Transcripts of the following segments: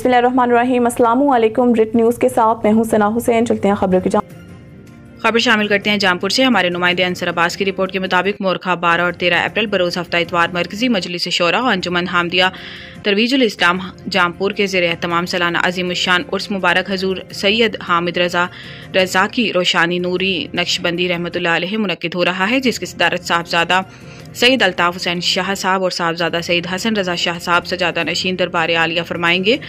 बिस्मिल्लाहिर्रहमानिर्रहीम। अस्सलामु अलैकुम। रिट न्यूज़ के साथ मैं हूं सना हुसैन। चलते हैं खबरों की खबर शामिल करते हैं जामपुर से। हमारे नुमाइंदे अंसर अब्बास की रिपोर्ट के मुताबिक मोरखा 12 और 13 अप्रैल बरोज़ हफ्ता इतवार मरकजी मजलिस शोरा और अंजुमन हामदिया तरवीजुल इस्लाम जामपुर के ज़ेरे तमाम सालाना अज़ीमुश्शान उर्स मुबारक हजूर सैयद हामिद रज़ा की रोशानी नूरी नक्शबंदी रहमतुल्लाह अलैह मुनक्किद हो रहा है, जिसकी सदारत साहबजादा सैयद अल्ताफ़ हुसैन शाह साहब और साहबजादा सैयद हसन रज़ा शाह साहब सजादा नशीन दरबार आलिया फरमाएंगे,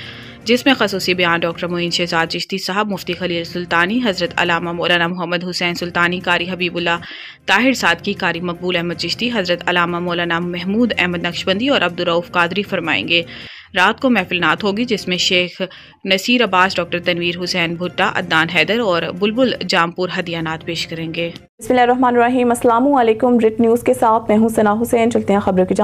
जिसमें खसूसी बयान डॉक्टर मोइन शहजाद चिश्ती साहब, मुफ्ती खलील सुल्तानी, हज़रत अलामा मौलाना मोहम्मद हुसैन सुल्तानी, कारी हबीबुल्लाह ताहिर सादकी, कारी मकबूल अहमद चिश्ती, हज़रत अलामा मौलाना महमूद अहमद नक्शबंदी और अब्दुर्रऊफ़ कादरी फरमाएंगे। रात को महफिल नात होगी, जिसमें शेख नसीर अब्बास, डॉक्टर तनवीर हुसैन भुट्टा, अदनान हैदर और बुलबुल जामपुर हदिया नात पेश करेंगे। बिस्मिल्लाहिर्रहमानिर्रहीम। अस्सलामु अलैकुम। रिट न्यूज़ के साथ मैं हूं सना हुसैन। चलते हैं खबरों की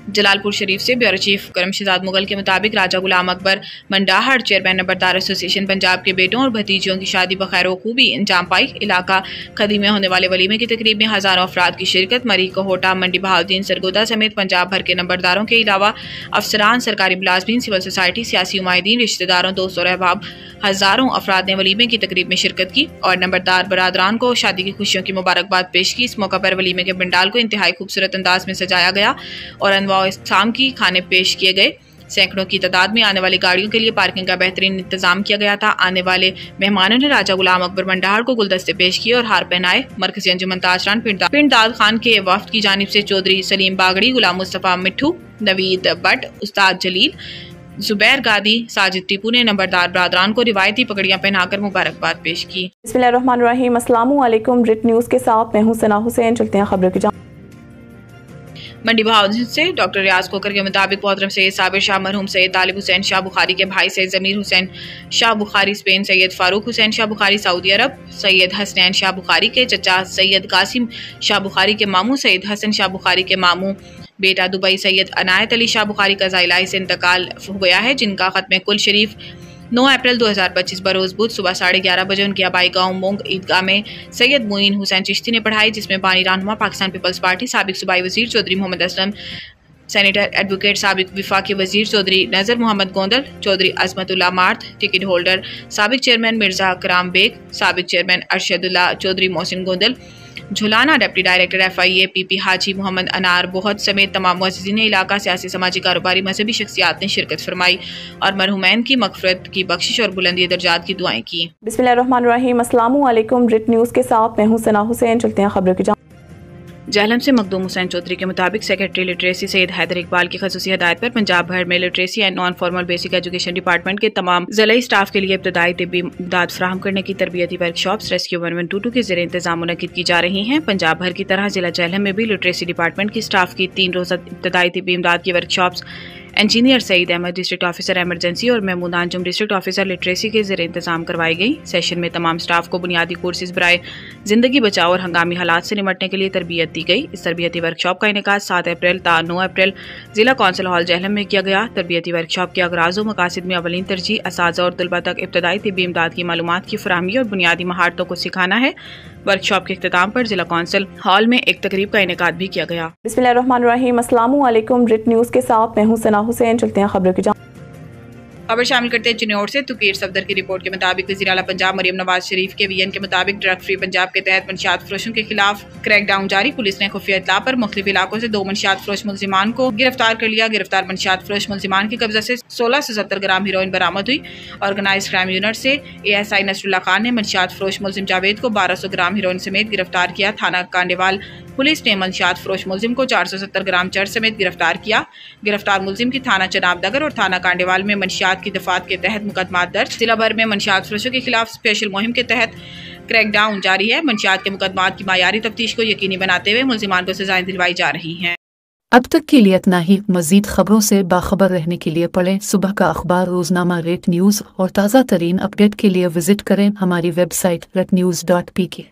जलालपुर शरीफ से ब्यूरो चीफ करम शहजाद मुगल के मुताबिक राजा गुलाम अकबर मंडाहर चेयरमैन नंबरदार एसोसिएशन पंजाब के बेटों और भतीजियों की शादी बखैर खूबी अंजाम पाई। इलाका खदी में होने वाले वलीमे की तकरीब में हजारों अफराद की शिरकत। मरी कोहोटा, मंडी बहाउद्दीन, सरगोदा समेत पंजाब भर के नंबरदारों के अलावा अफसरान, सरकारी मुलाजमीन, सिविल सोसाइटी, सियासी उमायदीन, रिश्तेदारों, दोस्त और अहबाब हजारों अफराद ने वलीमे की तकरीब में शिरकत की और नंबरदार बरादरान को शादी की खुशियों की मुबारकबाद पेश की। इस मौका पर वलीमे के पंडाल को इंतहाई खूबसूरत अंदाज में सजाया गया और अनवा शाम की खाने पेश किए गए। सैकड़ों की तादाद में आने वाली गाड़ियों के लिए पार्किंग का बेहतरीन इंतजाम किया गया था। आने वाले मेहमानों ने राजा गुलाम अकबर मंडाहर को गुलदस्ते पेश किए और हार पहनाए। मरकजी अंजुमन ताजरान पिंड दाद खान के वफ्द की जानिब से चौधरी सलीम बागड़ी, गुलाम मुस्तफ़ा मिट्ठू, नवीद बट, उस्ताद जलील, जुबैर गादी, साजिद टीपू ने नंबरदार बरादरान को रिवायती पगड़ियां पहनाकर मुबारकबाद पेश की। बिस्मिल्लाहिर्रहमानिर्रहीम। अस्सलामु अलैकुम। रिट न्यूज़ के साथ मैं हूं सना हुसैन। चलते हैं खबरों की मंडी बहाउद्दीन से डॉक्टर रियाज कोकर के मुताबिक मोहतरम सैयद साबिर शाह, मरहूम सैयद तालिब हुसैन शाह बुखारी के भाई सैयद जमीर हुसैन शाह बुखारी स्पेन, सैयद फारूक हुसैन शाह बुखारी सऊदी अरब, सैयद हसनैन शाह बुखारी के चचा सैयद कासिम शाह बुखारी के मामू, सैयद हसन शाह बुखारी के मामू बेटा दुबई सैयद अनायत अली शाह बुखारी का ज़ाइलाई से इंतकाल हो गया है, जिनका खत्म कुल शरीफ 9 अप्रैल 2025 बरोज़ बुध सुबह 11:30 बजे उनकी आबाई गांव मोंग ईदगाह में सैयद मोइन हुसैन चिश्ती ने पढ़ाई, जिसमें बानी रहनुमा पाकिस्तान पीपल्स पार्टी, साबिक सूबाई वजीर चौधरी मोहम्मद असलम, सैनिटर एडवोकेट साबिक विफाकी वजीर चौधरी नज़र मोहम्मद गोंदल, चौधरी अजमतुल्लाह मार्थ, टिकट होल्डर साबिक चेयरमैन मिर्जा कराम बेग, साबिक चेयरमैन अरशदुल्लाह चौधरी मोहसिन गोंदल, झुलाना डिप्टी डायरेक्टर FIA PP हाजी मोहम्मद अनार बहुत समेत तमाम मुअज़्ज़िज़ीन इलाका, सियासी, समाजी, कारोबारी, मजहबी शख्सियात ने शिरकत फरमाई और मरहुमैन की मग़फ़िरत की बख्शिश और बुलंदी दर्जात की दुआएं की। बिस्मिल्लाहिर्रहमानिर्रहीम। अस्सलामु अलैकुम। रिट न्यूज़ के साथ मैं हूं सना हुसैन। चलते हैं खबरों की जहलम से मखदूम हुसैन चौधरी के मुताबिक सेक्रेटरी लिटरेसी सैयद हैदर इकबाल की खसूसी हदायत पर पंजाब भर में literacy and non formal basic education department के तमाम ज़िलाई स्टाफ के लिए इब्तदाई तिब्बी इमदाद फराहम करने की तरबियती वर्कशॉप्स रेस्क्यू 1122 के ज़रिए इंतजाम मुनक्किद की जा रही हैं। पंजाब भर की तरह जिला जहलम में भी लिटरेसी डिपार्टमेंट की स्टाफ की 3 रोज़ा इब्तदाई तिब्बी इमदाद की workshops engineer Saeed Ahmad district officer emergency और Mahmood Anjum district officer literacy के ज़रिए इंतजाम करवाई गई। सेशन में तमाम स्टाफ को बुनियादी कोर्सेज बराए जिंदगी बचाओ और हंगामी हालात से निमटने के लिए तरबियत दी गई। इस तरबियती वर्कशॉप का इनेकाद 7 अप्रैल ता 9 अप्रैल जिला कौंसिल हॉल जहलम में किया गया। तरबियती वर्कशॉप के अगराज़ व मकासद में अवलीन तरजीह असातिज़ा और तलबा तक इब्तदाई तिब्बी इमदाद की मालूमात की फराहमी और बुनियादी महारतों को सिखाना है। वर्कशॉप के इख्तिताम पर जिला कौंसिल हॉल में एक तकरीब का इनेकाद भी किया गया। बिस्मिल्लाहिर्रहमानिर्रहीम। अस्सलामु अलैकुम। रिट न्यूज़ के साथ मैं हूं सना हुसैन। चलते हैं खबरों की खबर शामिल करते हैं चिन्नौर से। तुकीर सफदर की रिपोर्ट के मुताबिक वज़ीर आला पंजाब मरियम नवाज शरीफ के VN के मुताबिक ड्रग फ्री पंजाब के तहत मंशियात फरोशों के खिलाफ क्रैकडाउन जारी। पुलिस ने खुफिया इत्तला पर मुख्तलिफ इलाकों से 2 मंशियात फरोश मुलजिमान को गिरफ्तार कर लिया। गिरफ्तार मंशियात फरोश मुलजिमान की कब्जा से 16 से 70 ग्राम हीरोइन बरामद हुई। ऑर्गेनाइज क्राइम यूनिट से ASI नसरुल्लाह खान ने मंशियात फरोश मुलजिम जावेद को 1200 ग्राम हीरोइन समेत गिरफ्तार किया। थाना कांडेवाल पुलिस ने मंशियात फरोश मुलजिम को 470 ग्राम चरस समेत गिरफ्तार किया। गिरफ्तार मुलजिम की थाना चनाबनगर और थाना कांडेवाल में मंशियात की दफात के तहत मुकदमात दर्ज। जिला भर में मंशियात फरोशों के खिलाफ स्पेशल मुहिम के तहत क्रैकडाउन जारी है। मंशियात के मुकदमात की मायारी तफ्तीश को यकीनी बनाते हुए मुलजिमान को सजाएं दिलवाई जा रही हैं। अब तक के लिए इतना ही। मजीद खबरों से बाखबर रहने के लिए पढ़ें सुबह का अखबार रोजनामा रेट न्यूज़ और ताज़ा तरीन अपडेट के लिए विजिट करें हमारी वेबसाइट retnews.pk।